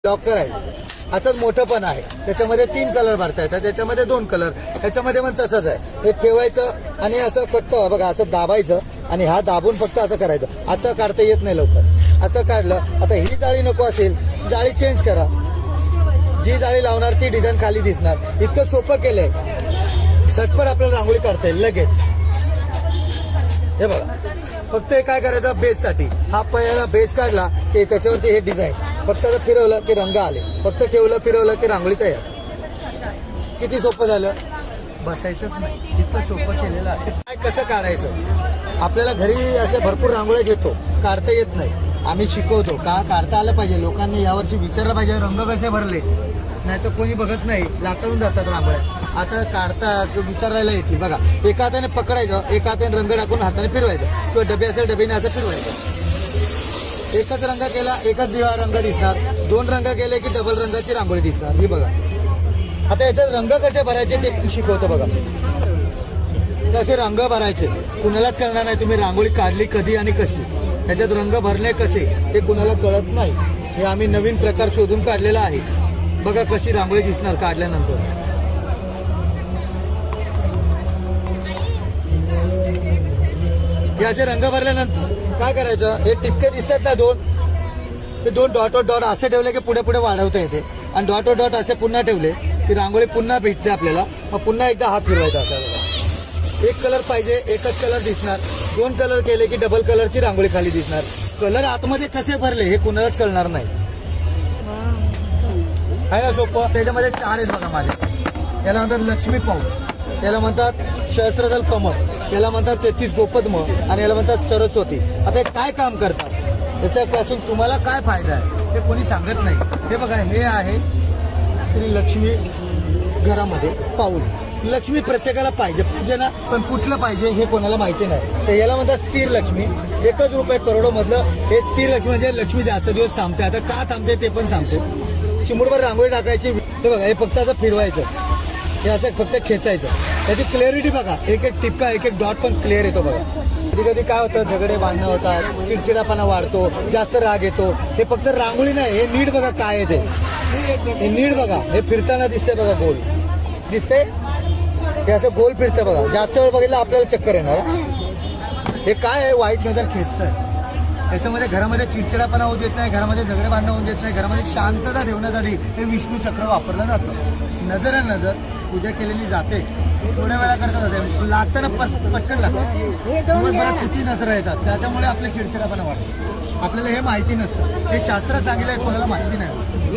Lock करायचं. असंच मोठं पण आहे, त्याच्यामध्ये 3 कलर भरता येतात, त्याच्यामध्ये 2 कलर, त्याच्यामध्ये पण तसंच आहे. हे ठेवायचं आणि असं फक्त बघा असं दाबायचं आणि हा दाबून फक्त असं करायचं. असं काढता येत नाही लवकर. असं काढलं. आता ही जाळी नको असेल, जाळी चेंज करा. जी जाळी लावणार ती डिझाईन खाली दिसणार. इतकं सोपं केलंय. झटपट आपल्याला रांगोळी काढता येईल लगेच. हे बघा, फक्त हे काय करायचं बेससाठी. हा पहिला बेस काढला की त्याच्यावरती हे डिझाईन फक्त फिरवलं की रंग आले. फक्त ठेवलं फिरवलं की रांगोळी तयार. किती सोपं झालं. बसायचंच नाही, इतकं सोपं केलेलं आहे. काय कसं काढायचं. आपल्याला घरी अशा भरपूर रांगोळ्या घेतो, काढता येत नाही. आम्ही शिकवतो का काढता आलं पाहिजे. लोकांनी यावर्षी विचारलं पाहिजे रंग कसे भरले, नाही तर कोणी बघत नाही, लाकळून जातात रांगोळ्या. आता काढता विचारायला येते बघा. एका हाताने पकडायचं, एका हाताने रंग टाकून हाताने फिरवायचं, किंवा डबे असेल डबेने असं फिरवायचं. एकच रंग केला एकच रंग दिसणार, 2 रंग केले की डबल रंगाची रांगोळी दिसणार. ही बघा. आता याच्यात रंग कसे भरायचे ते पण शिकवतो बघा. कसे रंग भरायचे कुणालाच कळणार नाही. तुम्ही रांगोळी काढली कधी आणि कशी, त्याच्यात रंग भरले कसे ते कुणाला कळत नाही. हे आम्ही नवीन प्रकार शोधून काढलेला आहे. बघा कशी रांगोळी दिसणार काढल्यानंतर. हे असे रंग भरल्यानंतर काय करायचं. हे टिपके दिसतात ना 2, ते 2 डॉट डॉट असे ठेवले की पुढे पुढे वाढवता येते. आणि डॉट डॉट असे पुन्हा ठेवले की रांगोळी पुन्हा भेटते आपल्याला. मग पुन्हा एकदा हात फिरवायचा आपल्याला. एक कलर पाहिजे एकच कलर दिसणार. 2 कलर केले की डबल कलरची रांगोळी खाली दिसणार. कलर आतमध्ये कसे भरले हे कुणालाच कळणार नाही. आहे ना सोपं. त्याच्यामध्ये 4 आहेत बघा माझे. याला म्हणतात लक्ष्मी पाऊल, याला म्हणतात सहस्त्रदल कमळ, याला म्हणतात 33 गोपद्म आणि याला म्हणतात सरस्वती. आता हे काय काम करतात, त्याच्यापासून तुम्हाला काय फायदा आहे ते कोणी सांगत नाही. हे बघा, हे आहे श्री लक्ष्मी घरामध्ये पाऊल. लक्ष्मी प्रत्येकाला पाहिजे ना, पण कुठलं पाहिजे हे कोणाला माहिती नाही. तर याला म्हणतात स्थिर लक्ष्मी. 1 रुपये करोडो मधलं हे स्थिर लक्ष्मी, म्हणजे लक्ष्मी जास्त दिवस थांबते. आता का थांबते ते पण सांगतो. चिमुडभर रांगोळी टाकायची. हे बघा, हे फक्त असं फिरवायचं, हे असं फक्त खेचायचं. त्याची क्लिअरिटी बघा. एक टिपका एक डॉट पण क्लिअर येतो बघा. कधी कधी काय होतं, झगडे भांडणं होतात, चिडचिडापणा वाढतो, जास्त राग येतो. हे फक्त रांगोळी नाही, हे नीट बघा काय आहे ते. हे नीट बघा. हे फिरताना दिसते बघा, गोल दिसते. हे असं गोल फिरतं बघा. जास्त वेळ बघितलं आपल्याला चक्कर येणार. हे काय आहे, वाईट नजर खेचतं. त्याच्यामध्ये घरामध्ये चिडचिडापणा होऊ देत नाही, घरामध्ये झगडे भांडणं होऊ देत नाही, घरामध्ये शांतता ठेवण्यासाठी हे विष्णू चक्र वापरलं जातं. नजर आहे नजर, पूजा केलेली जाते. थोड्या वेळा करता जाते, लागताना पटकन लागतं. दिवसभरात किती नजर येतात, त्याच्यामुळे आपल्या चिडचिडापणा वाढतो. आपल्याला हे माहिती नसतं. हे शास्त्रात सांगितलं आहे, कोणाला माहिती नाही.